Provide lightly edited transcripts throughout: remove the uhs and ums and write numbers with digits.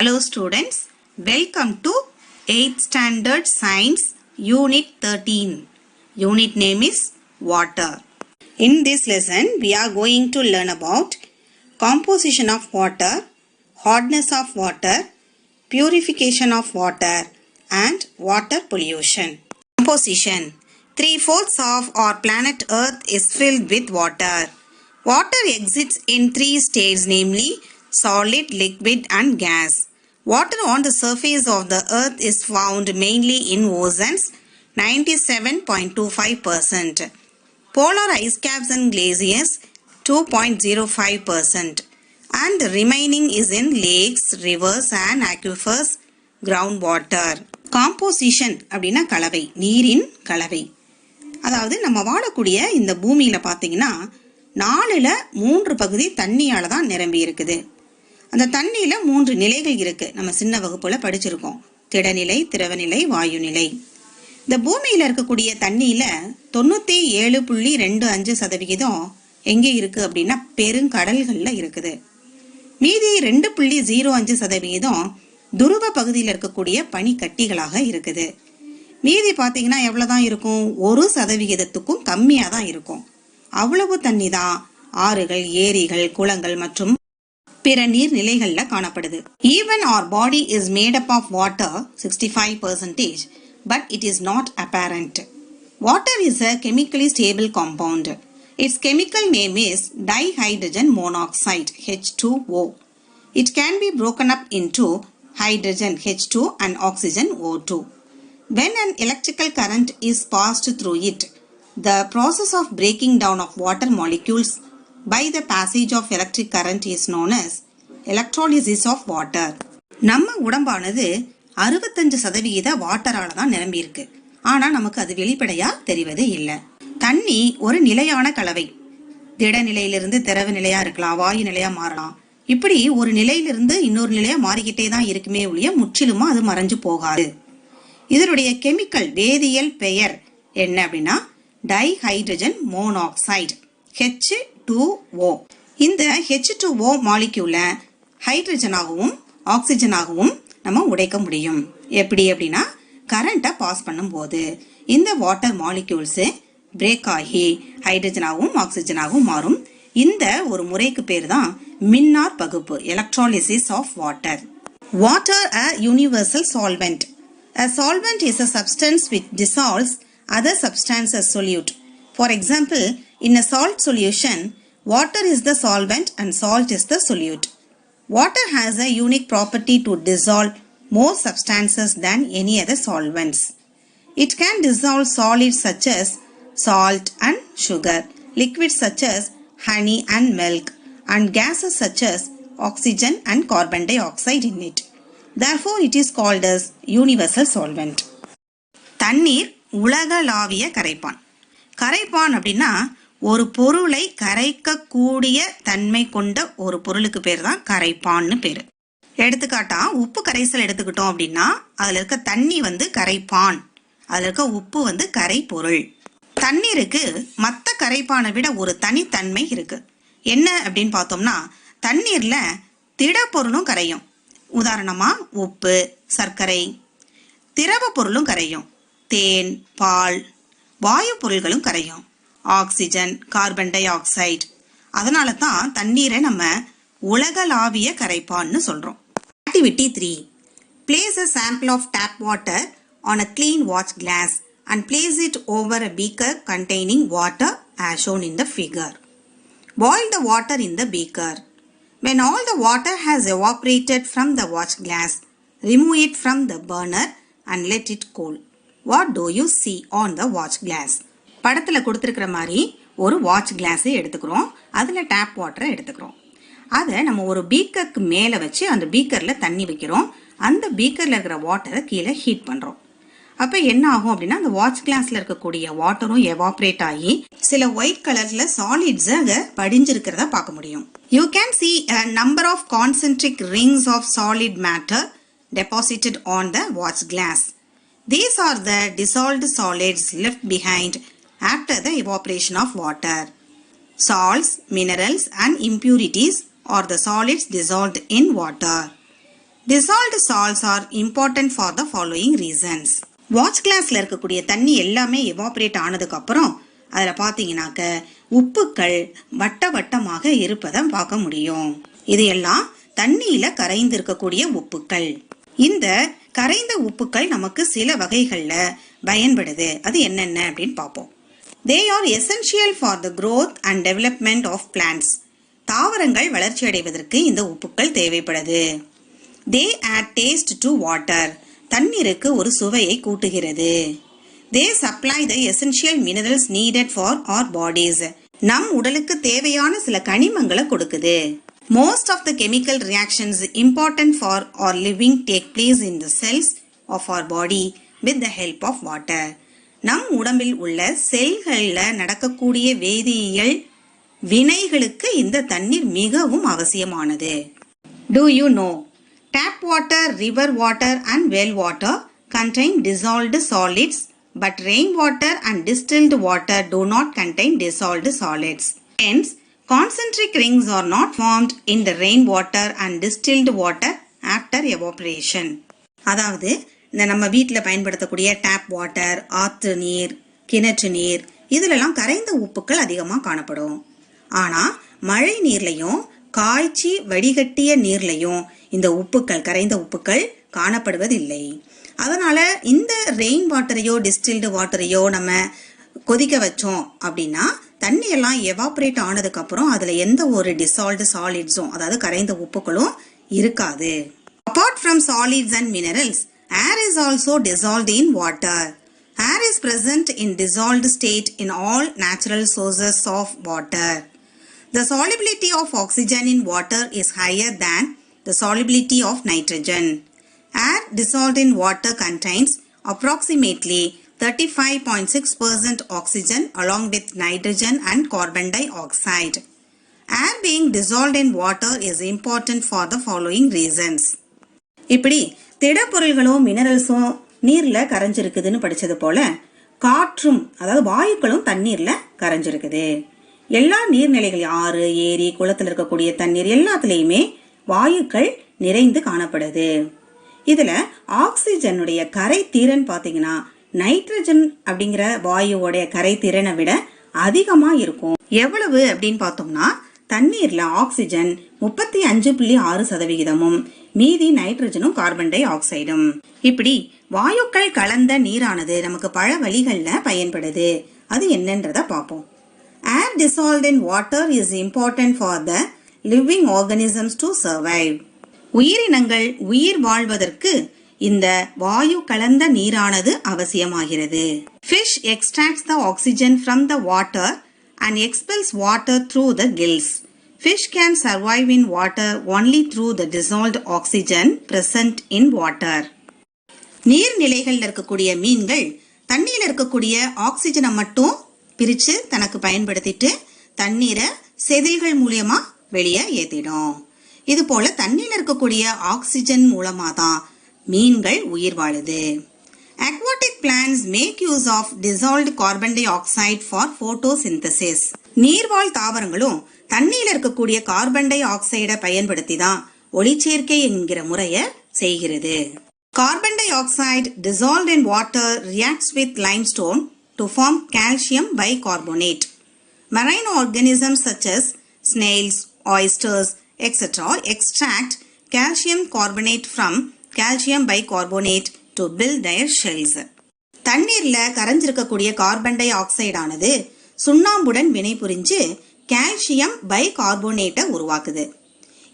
Hello students, welcome to 8th Standard Science Unit 13. Unit name is Water. In this lesson, we are going to learn about composition of water, hardness of water, purification of water and water pollution. Composition. 3/4 of our planet Earth is filled with water. Water exists in three states, namely solid, liquid and gas. Water on the surface of the earth is found mainly in oceans, 97.25%. Polar ice caps and glaciers, 2.05%. And the remaining is in lakes, rivers and aquifers, groundwater. Composition அப்படின்னா கலவை, நீரின் கலவை. அதாவது நம்ம வாழக்கூடிய இந்த பூமியில பார்த்தீங்கன்னா 4/3 பகுதி தண்ணியால தான் நிரம்பி இருக்குது. அந்த தண்ணியில 3 நிலைகள் இருக்கு. நம்ம சின்ன வகுப்புல படிச்சிருக்கோம். திடநிலை, திரவநிலை, வாயு நிலை. இந்த பூமியில இருக்கக்கூடிய தண்ணியில 97.25% எங்கே இருக்கு அப்படின்னா பெருங்கடல்கள்ல இருக்குது. மீதி 2.05% துருவ பகுதியில் இருக்கக்கூடிய பனிக்கட்டிகளாக இருக்குது. மீதி பார்த்தீங்கன்னா எவ்வளவுதான் இருக்கும்? 1% கம்மியா தான் இருக்கும். அவ்வளவு தண்ணி தான் ஆறுகள், ஏரிகள், குளங்கள் மற்றும் பிற நீர்நிலைகள்ல காணப்படுது. Even our body is made up of water 65%, but it is not apparent. Water is a chemically stable compound. Its chemical name is dihydrogen monoxide H2O. It can be broken up into hydrogen H2 and oxygen O2. When an electrical current is passed through it, the process of breaking down of water molecules by the passage of electric current is known as electrolysis of water. நம்ம உடம்பானது 65% வாட்டரால தான் நிரம்பி இருக்கு. ஆனா நமக்கு அது வெளிப்படையா தெரிவது இல்லை. தண்ணி ஒரு நிலையான கலவை. திட நிலையிலிருந்து திரவ நிலையா இருக்கலாம், வாயு நிலையா மாறலாம். இப்படி ஒரு நிலையிலிருந்து இன்னொரு நிலையா மாறிக்கிட்டே தான் இருக்குமே ஒழிய முற்றிலுமா அது மறைஞ்சு போகாது. இதனுடைய கெமிக்கல் வேதியியல் பெயர் என்ன அப்படின்னா டைஹைட்ரஜன் மோனாக்சைடு H2O. இந்த H2O மாலிக்யூல ஹைட்ரஜனாகவும் ஆக்சிஜனாகவும் நம்ம உடைக்க முடியும். எப்படி அப்படின்னா கரண்ட்டை பாஸ் பண்ணும்போது இந்த வாட்டர் மாலிக்யூல்ஸ் பிரேக் ஆகி ஹைட்ரஜனாகவும் ஆக்சிஜனாகவும் மாறும். இந்த ஒரு முறைக்கு பேர் தான் மின்னார் பகுப்பு, electrolysis of water. Water a universal solvent. A solvent is a substance which dissolves other substances solute. For example, in a salt solution, water is the solvent and salt is the solute. Water has a unique property to dissolve more substances than any other solvents. It can dissolve solids such as salt and sugar, liquids such as honey and milk, and gases such as oxygen and carbon dioxide in it. Therefore, it is called as universal solvent. தண்ணீர் உலகளாவிய கரைப்பான். கரைப்பான் அப்படின்னா ஒரு பொருளை கரைக்கக்கூடிய தன்மை கொண்ட ஒரு பொருளுக்கு பேர் தான் கரைப்பான்னு பேரு. எடுத்துக்காட்டா உப்பு கரைசல் எடுத்துக்கிட்டோம் அப்படின்னா அதுல இருக்க தண்ணி கரைப்பான், அதுல இருக்க உப்பு கரை பொருள். தண்ணீருக்கு மற்ற கரைப்பானை விட ஒரு தனித்தன்மை இருக்கு. என்ன அப்படின்னு பார்த்தோம்னா தண்ணீர்ல திட பொருளும் கரையும். உதாரணமா உப்பு, சர்க்கரை. திரவ பொருளும் கரையும். தேன், பால். வாயு பொருள்களும் கரையும். Oxygen, carbon di oxide. அதனால தான் தண்ணீரை நம்ம உலகளாவிய கரைப்பான்னு சொல்றோம். Activity 3. Place a sample of tap water on a clean watch glass and place it over a beaker containing water as shown in the figure. Boil the water in the beaker. When all the water has evaporated from the watch glass, remove it from the burner and let it cool. What do you see on the watch glass? படத்துல கொடுத்திருக்கிற மாதிரி ஒரு watch கிளாஸை எடுத்துக்கிறோம். அதுல tape வாட்டரை எடுத்துக்கிறோம். அதை நம்ம ஒரு பீக்கருக்கு மேல வச்சு அந்த பீக்கர்ல தண்ணி வைக்கிறோம். அந்த பீக்கர்ல இருக்கிற வாட்டரை கீழே ஹீட் பண்றோம். அப்ப என்ன ஆகும் அப்படின்னா அந்த வாட்ச் கிளாஸ்ல இருக்கக்கூடிய வாட்டரும் எவாப்ரேட் ஆகி சில ஒயிட் கலர்ல சாலிட்ஸ் அங்க படிஞ்சிருக்கிறத பார்க்க முடியும். You can see a number of concentric rings of solid matter deposited on the watch glass. These are the dissolved solids left behind after the evaporation of water. Salts, minerals and impurities are the solids dissolved in water. Dissolved salts are important for the following reasons. Watch கிளாஸ்ல இருக்கக்கூடிய தண்ணி எல்லாமே evaporate ஆனதுக்கு அப்புறம் அதுல பாத்தீங்கன்னாக்க உப்புக்கள் வட்ட வட்டமாக இருப்பதை பார்க்க முடியும். இது எல்லாம் தண்ணியில கரைந்து இருக்கக்கூடிய உப்புக்கள். இந்த கரைந்த உப்புக்கள் நமக்கு சில வகைகள்ல பயன்படுது. அது என்னென்ன அப்படின்னு பார்ப்போம். They are essential for the growth and development of plants. தாவரங்கள் வளர்ச்சி அடைவதற்கு இந்த உப்புக்கள் தேவைப்படுது. They add taste to water. தண்ணீருக்கு ஒரு சுவையை கூட்டுகிறது. They supply the essential minerals needed for our bodies. நம் உடலுக்கு தேவையான சில கனிமங்களை கொடுக்குது. Most of the chemical reactions important for our living take place in the cells of our body with the help of water. நம் உடம்பில் உள்ள செல்கள்ல நடக்கக்கூடிய வேதியியல் வினைகளுக்கு இந்த தண்ணீர் மிகவும் அவசியமானது. Do you know? Tap water, river water and well water contain dissolved solids, but rainwater and distilled water do not contain dissolved solids. Hence, concentric rings are not formed in the rainwater and distilled water after evaporation. அதாவது இந்த நம்ம வீட்டில் பயன்படுத்தக்கூடிய tap water, ஆற்று நீர், கிணற்று நீர் இதுலெல்லாம் கரைந்த உப்புக்கள் அதிகமாக காணப்படும். ஆனால் மழை நீர்லையும் காய்ச்சி வடிகட்டிய நீர்லையும் இந்த உப்புக்கள் கரைந்த உப்புக்கள் காணப்படுவதில்லை. அதனால இந்த ரெயின் வாட்டரையோ டிஸ்டில்டு வாட்டரையோ நம்ம கொதிக்க வச்சோம் அப்படின்னா தண்ணியெல்லாம் எவாபரேட் ஆனதுக்கு அப்புறம் அதுல எந்த ஒரு டிசால்வ்டு சாலிட்ஸும் அதாவது கரைந்த உப்புக்களும் இருக்காது. Apart from solids and minerals, air is also dissolved in water. Air is present in dissolved state in all natural sources of water. The solubility of oxygen in water is higher than the solubility of nitrogen. Air dissolved in water contains approximately 35.6% oxygen along with nitrogen and carbon dioxide. Air being dissolved in water is important for the following reasons. இப்படி திடப்பொருள்களும் மினரல்ஸும் நீர்ல கரைஞ்சிருக்குதுன்னு படிச்சது போல காற்றும் அதாவது வாயுக்களும் தண்ணீர்ல கரைஞ்சிருக்குது. எல்லா நீர்நிலைகள் ஆறு, ஏரி, குளத்தில் இருக்கக்கூடிய தண்ணீர் எல்லாத்துலயுமே வாயுக்கள் நிறைந்து காணப்படுது. இதுல ஆக்சிஜனுடைய கரை திறன் பாத்தீங்கன்னா நைட்ரஜன் அப்படிங்கிற வாயுவோடைய கரை திறனை விட அதிகமா இருக்கும். எவ்வளவு அப்படின்னு பார்த்தோம்னா தண்ணீர்ல ஆக்சிஜன் 35.6%, மீதி நைட்ரஜனும் கார்பன் டை ஆக்சைடும். இப்படி வாயுக்கள் கலந்த நீரானது நமக்கு பல வழிகள்ல பயன்படுது. அது என்னன்றத பார்ப்போம். Air dissolved in water is important for the living organisms to survive. உயிரினங்கள் உயிர் வாழ்வதற்கு இந்த வாயு கலந்த நீரானது அவசியமாகிறது. Fish extracts the oxygen from the water and expels water through the gills. Fish can survive in water only through the dissolved oxygen present in water. நீர்நிலைகள்ல இருக்கக்கூடிய மீன்கள் தண்ணீர்ல இருக்கக்கூடிய ஆக்சிஜனை மட்டும் பிரிச்சு தனக்கு பயன்படுத்திட்டு தண்ணீரை செதில்கள் மூலியமா வெளியே ஏத்திடும். இது போல தண்ணீர்ல இருக்கக்கூடிய ஆக்சிஜன் மூலமா தான் மீன்கள் உயிர் வாழுது. Aquatic plants make use of dissolved carbon dioxide for photosynthesis. நீர்வாழ் தாவரங்களும் தண்ணீர்ல இருக்கக்கூடிய கார்பன் டை ஆக்சைடை பயன்படுத்தி தான் ஒளிச்சேர்க்கை என்கிற முறையை செய்கிறது. Carbon dioxide dissolved in water reacts with limestone to form calcium bicarbonate. Marine organisms such as snails, oysters, etc. extract calcium carbonate from calcium bicarbonate to build their shells. தண்ணீர்ல கரைஞ்சிருக்கக்கூடிய carbon tie ஆக்சைடானது சுண்ணாம்புடன் வினை புரிஞ்சு calcium பைகார்போனேட்டை உருவாக்குது.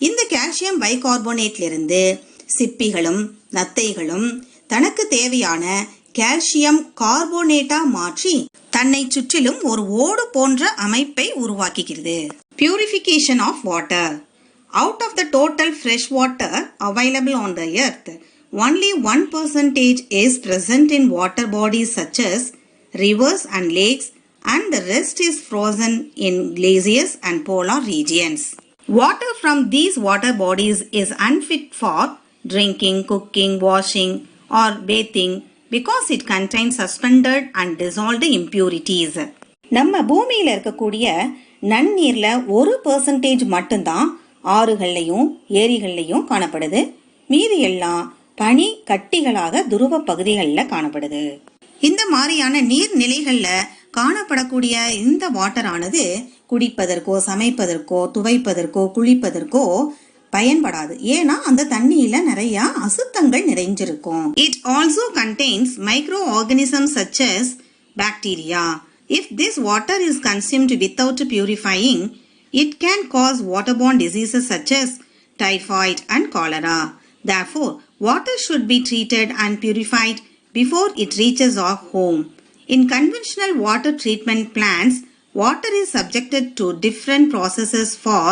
இந்த calcium பைகார்போனேட்ல இருந்து சிப்பிகளும் நத்தைகளும் தனக்கு தேவையான calcium கார்போனேட்டா மாற்றி தன்னை சுற்றிலும் ஒரு ஓடு போன்ற அமைப்பை உருவாக்குகிறது. Purification of water. Out of the total fresh water available on the earth, only 1% is present in water bodies such as rivers and lakes, and the rest is frozen in glaciers and polar regions. Water from these water bodies is unfit for drinking, cooking, washing or bathing because it contains suspended and dissolved impurities. நம்ம பூமியில இருக்கக்கூடிய நன்னீர்ல 1% மட்டும்தான் ஆறுகள்லையும் ஏரிகள்லையும் காணப்படுது. மீதி எல்லாம் பனி கட்டிகளாக துருவ பகுதிகளில் காணப்படுது. இந்த மாதிரியான நீர்நிலைகள்ல காணப்படக்கூடிய இந்த வாட்டர் ஆனது குடிப்பதற்கோ சமைப்பதற்கோ துவைப்பதற்கோ குளிப்பதற்கோ பயன்படாது. ஏன்னா அந்த தண்ணியில நிறைய அசுத்தங்கள் நிறைஞ்சிருக்கும். It also contains microorganisms such as bacteria. If this water is consumed without purifying, it can cause waterborne diseases such as typhoid and cholera. Therefore, water should be treated and purified before it reaches our home. In conventional water treatment plants, water is subjected to different processes for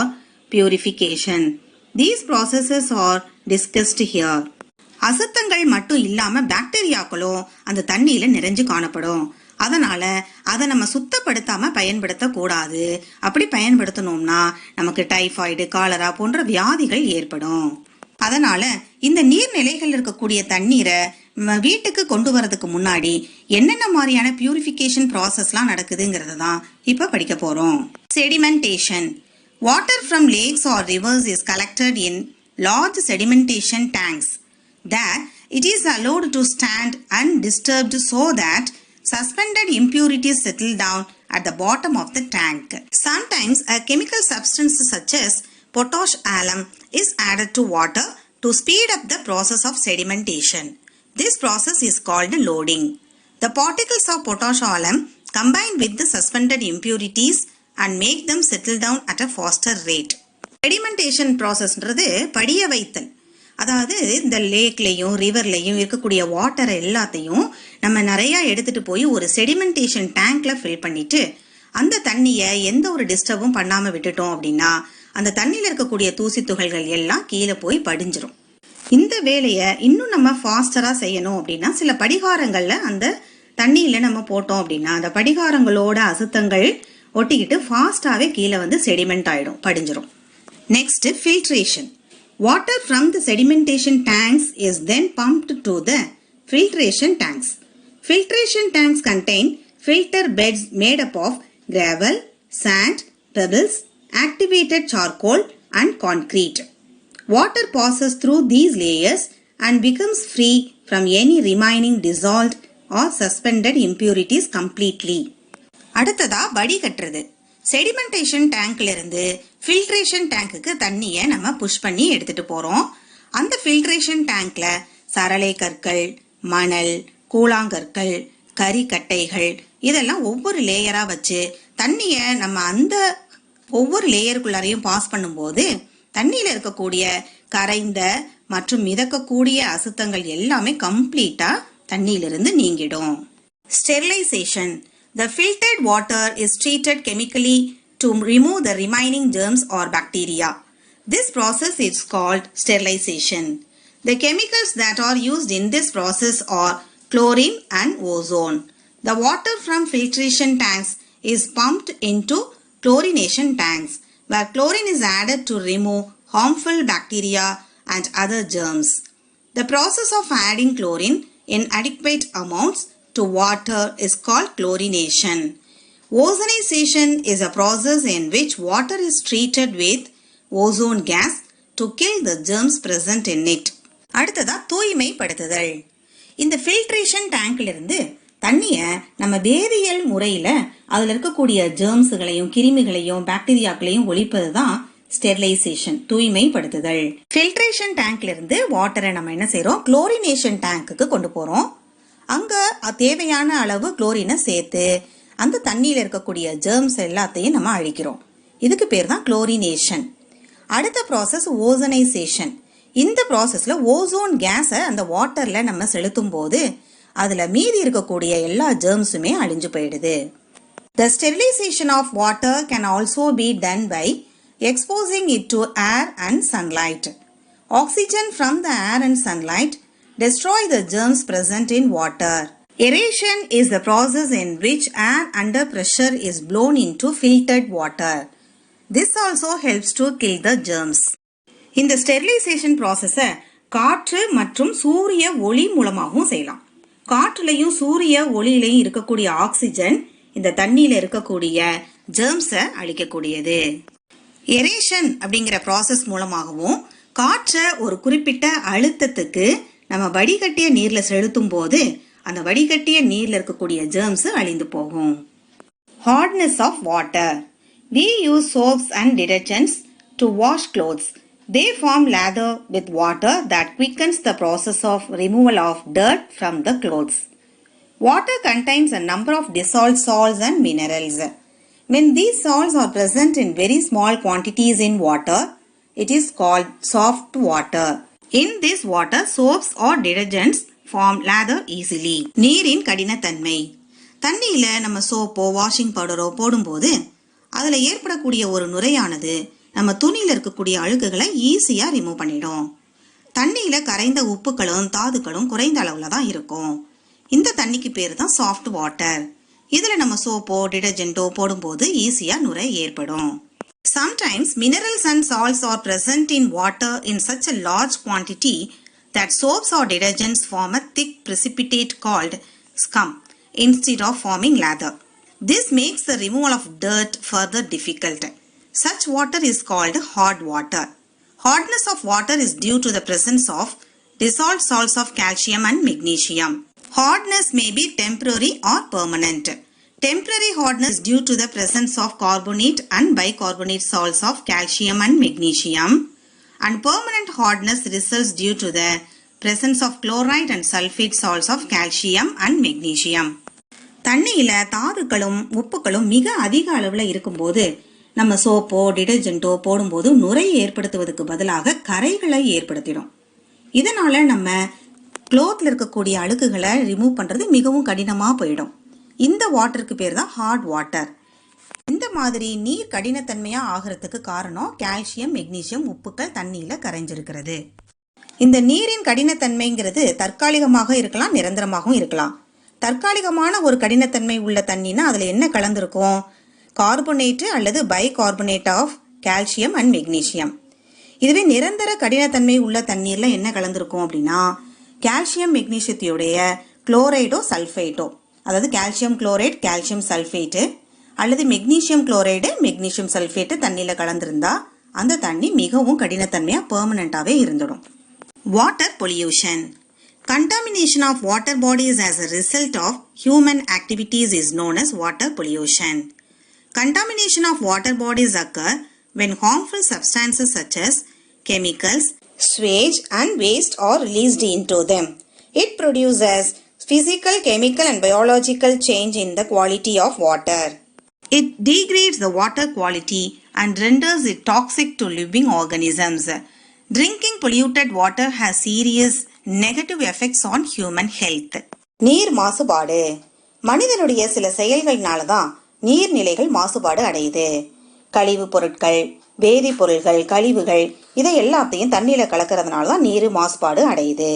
purification. These processes are discussed here. அசுத்தங்கள் மட்டும் இல்லாம பாக்டீரியாக்களும் அந்த தண்ணியில நிறைஞ்சு காணப்படும். அதனால அதை நம்ம சுத்தப்படுத்தாம பயன்படுத்த கூடாது. அப்படி பயன்படுத்தணும்னா நமக்கு டைபாய்டு காலரா போன்ற வியாதிகள் ஏற்படும். அதனால இந்த நீர்நிலைகள் இருக்கக்கூடிய தண்ணீரை வீட்டுக்கு கொண்டு வரதுக்கு முன்னாடி என்னென்ன மாதிரியான பியூரிஃபிகேஷன் ப்ராசஸ்லாம் நடக்குதுங்கிறத தான் இப்ப படிக்க போறோம். Sedimentation. Water from lakes or rivers is collected in large sedimentation tanks. There, it is allowed to stand undisturbed so that suspended impurities settle down at the bottom of the tank. Sometimes a chemical substance such as potash alum is added to water to speed up the process of sedimentation. This process is called loading. The particles of potash alum combine with the suspended impurities and make them settle down at a faster rate. Sedimentation processன்றது படிய வைத்தல். அதாவது இந்த லேக்லையும் ரிவர்லையும் இருக்கக்கூடிய water எல்லாத்தையும் நம்ம நிறைய எடுத்துட்டு போய் ஒரு செடிமெண்டேஷன் டேங்க்ல ஃபில் பண்ணிட்டு அந்த தண்ணியை எந்த ஒரு டிஸ்டர்பும் பண்ணாம விட்டுட்டோம் அப்படின்னா அந்த தண்ணியில இருக்கக்கூடிய தூசி துகள்கள் எல்லாம் கீழே போய் படிஞ்சிரும். இந்த வேலையை இன்னும் நம்ம ஃபாஸ்டரா செய்யணும் அப்படின்னா சில படிகாரங்கள்ல அந்த தண்ணியில நம்ம போட்டோம் அப்படின்னா அந்த படிகாரங்களோட அசுத்தங்கள் ஒட்டிக்கிட்டு ஃபாஸ்டாவே கீழே வந்து செடிமெண்ட் ஆயிடும், படிஞ்சிரும். Next filtration. Water from the sedimentation tanks is then pumped to the filtration tanks. Filtration tanks contain filter beds made up of gravel, sand, pebbles, activated charcoal and concrete. Water passes through these layers and becomes free from any remaining dissolved or suspended impurities completely. அடுத்ததா வடிகட்டுறது. Sedimentation டேங்க்ல இருந்து filtration டேங்க்குக்கு தண்ணியை நம்ம push பண்ணி எடுத்துட்டு போறோம். அந்த filtration டேங்க்ல சரளை கற்கள், மணல், கூழாங்கற்கள், கரிக்கட்டைகள் இதெல்லாம் ஒவ்வொரு லேயரா வச்சு தண்ணியை நம்ம அந்த ஒவ்வொரு லேயருக்குள்ளாரையும் பாஸ் பண்ணும்போது தண்ணியில இருக்கக்கூடிய கரைந்த மற்றும் மிதக்கக்கூடிய அசுத்தங்கள் எல்லாமே கம்ப்ளீட்டா தண்ணியிலிருந்து நீங்கிடும். Sterilisation. The filtered water is treated chemically to remove the remaining germs or bacteria. This process is called sterilization. The chemicals that are used in this process are chlorine and ozone. The water from filtration tanks is pumped into chlorination tanks, where chlorine is added to remove harmful bacteria and other germs. The process of adding chlorine in adequate amounts to water is called chlorination. Ozonization is a process in which water is treated with ozone gas to kill the germs present in it. அடுத்ததா தூய்மைப்படுத்துதல். இந்த filtration டேங்க்ல இருந்து தண்ணியை நம்ம வேதியியல் முறையில அதுல இருக்கக்கூடிய ஜெர்ம்ஸ்களையும் கிருமிகளையும் பாக்டீரியாக்களையும் ஒழிப்பது தான் ஸ்டெரிலைசேஷன், தூய்மைப்படுத்துதல். ஃபில்ட்ரேஷன் டேங்க்ல இருந்து வாட்டரை நம்ம என்ன செய்யறோம், குளோரினேஷன் டேங்க்குக்கு கொண்டு போறோம். அங்க தேவையான அளவு குளோரினை சேர்த்து அந்த தண்ணியில இருக்கக்கூடிய ஜெர்ம்ஸ் எல்லாத்தையும் நம்ம அழிக்கிறோம். இதுக்கு பேர் தான் குளோரினேஷன். அடுத்த ப்ராசஸ் ஓசனைசேஷன். இந்த ப்ராசஸ்ல ஓசோன் கேஸை அந்த வாட்டர்ல நம்ம செலுத்தும் போது அதுல மீதி இருக்கக்கூடிய எல்லா ஜெர்ம்ஸுமே அழிஞ்சு போயிடுது. The sterilization of water can also be done by exposing it to air and sunlight. Oxygen from the air and sunlight destroy the germs present in water. Aeration is the process in which air under pressure is blown into filtered water. This also helps to kill the germs. இந்த sterilisation ப்ராசஸை காற்று மற்றும் சூரிய ஒளி மூலமாகவும் செய்யலாம். காற்றுலையும் சூரிய ஒளியிலையும் இருக்கக்கூடிய ஆக்சிஜன் இந்த தண்ணியில இருக்கக்கூடிய ஜெர்ம்ஸை அழிக்கக்கூடியது. எரேஷன் அப்படிங்கிற ப்ராசஸ் மூலமாகவும் காற்றை ஒரு குறிப்பிட்ட அழுத்தத்துக்கு நம்ம வடிகட்டிய நீர்ல செலுத்தும் போது அந்த வடிகட்டிய நீர்ல இருக்கக்கூடிய germs அழிந்து போகும். Hardness of water. We use soaps and detergents to wash clothes. They form lather with water that quickens the process of removal of dirt from the clothes. Water contains a number of dissolved salts and minerals. When these salts are present in very small quantities in water, it is called soft water. In this water, soaps or detergents form lather easily. நீரின் கடினத்தன்மை. தண்ணியில நம்ம சோப்போ washing பவுடரோ போடும்போது அதுல ஏற்படக்கூடிய ஒரு நுரையானது நம்ம துணியில இருக்கக்கூடிய அழுக்குகளை ஈஸியா ரிமூவ் பண்ணிடும். தண்ணியில கரைந்த உப்புகளும் தாதுக்களும் குறைந்த அளவுல தான் இருக்கும். இந்த தண்ணிக்கு பேரு தான் சாஃப்ட் வாட்டர். இதுல நம்ம சோப்போ டிடர்ஜென்ட்டோ போடும்போது ஈஸியா நுரை ஏற்படும். Sometimes minerals and salts are present in water in such a large quantity that soaps or detergents form a thick precipitate called scum instead of forming lather. This makes the removal of dirt further difficult. Such water is called hard water. Hardness of water is due to the presence of dissolved salts of calcium and magnesium. Hardness may be temporary or permanent. Temporary hardness is due to the presence of carbonate and bicarbonate salts of calcium and magnesium, and permanent hardness results due to the presence of chloride and sulfate salts of calcium and magnesium. தண்ணியில தாதுக்களும் உப்புகளும் மிக அதிக அளவுல இருக்கும்போது நம்ம சோப்போ டிடர்ஜென்ட்டோ போடும்போது நுரை ஏற்படுத்துவதற்கு பதிலாக கரைகளை ஏற்படுத்திடும். இதனால நம்ம க்ளோத்ல இருக்கக்கூடிய அழுக்குகளை ரிமூவ் பண்றது மிகவும் கடினமா போயிடும். இந்த வாட்டருக்கு பேர் தான் ஹார்ட் வாட்டர். இந்த மாதிரி நீர் கடினத்தன்மையா ஆகிறதுக்கு காரணம் கால்சியம் மெக்னீசியம் உப்புக்கள் தண்ணியில கரைஞ்சிருக்கிறது. இந்த நீரின் கடினத்தன்மைங்கிறது தற்காலிகமாக இருக்கலாம், நிரந்தரமாகவும் இருக்கலாம். தற்காலிகமான ஒரு கடினத்தன்மை உள்ள தண்ணினா அதுல என்ன கலந்துருக்கும்? கார்பனேட் அல்லது bicarbonate of calcium and magnesium. இதுவே நிரந்தர கடினத்தன்மை உள்ள தண்ணீர்ல என்ன கலந்துருக்கும் அப்படின்னா கால்சியம் மெக்னீசியத்தையுடைய குளோரைடோ சல்ஃபேட்டோ, அதாவது கால்சியம் குளோரைடு கால்சியம் சல்ஃபேட்டு அல்லது மெக்னீசியம் குளோரைடு மெக்னீசியம் சல்ஃபேட்டு தண்ணியில் கலந்துருந்தா அந்த தண்ணி மிகவும் கடினத்தன்மையாக பெர்மனண்டாகவே இருந்துடும். Water pollution. Contamination of water bodies as a result of human activities is known as water pollution. Contamination of water bodies occur when harmful substances such as chemicals, sewage and waste are released into them. It produces physical, chemical and biological change in the quality of water. It degrades the water quality and renders it toxic to living organisms. Drinking polluted water has serious negative effects on human health. நீர் மாசுபாடு. மனிதனுடைய சில செயல்கள்னால தான் நீர்நிலைகள் மாசுபாடு அடையுது. கழிவு பொருட்கள், வேதிப்பொருள்கள், கழிவுகள் இதை எல்லாத்தையும் தண்ணியில கலக்கிறதுனால தான் நீர் மாசுபாடு அடையுது.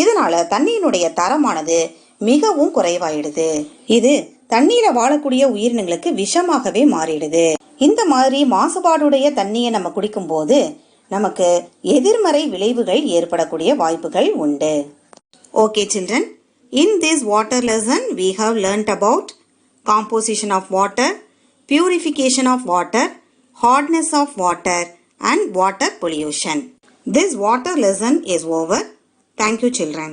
இதனால தண்ணியினுடைய தரமானது மிகவும் குறைவாயிடுது. இது தண்ணீர வாழக்கூடிய உயிரினங்களுக்கு விஷமாகவே மாறிடுது. இந்த மாதிரி மாசுபாடுடைய தண்ணியை நம்ம குடிக்கும் போது நமக்கு எதிர்மறை விளைவுகள் ஏற்படக்கூடிய வாய்ப்புகள் உண்டு. Okay children, in this water lesson we have learnt about composition of water, purification of water, hardness of water and water pollution. This water lesson is over. Thank you children.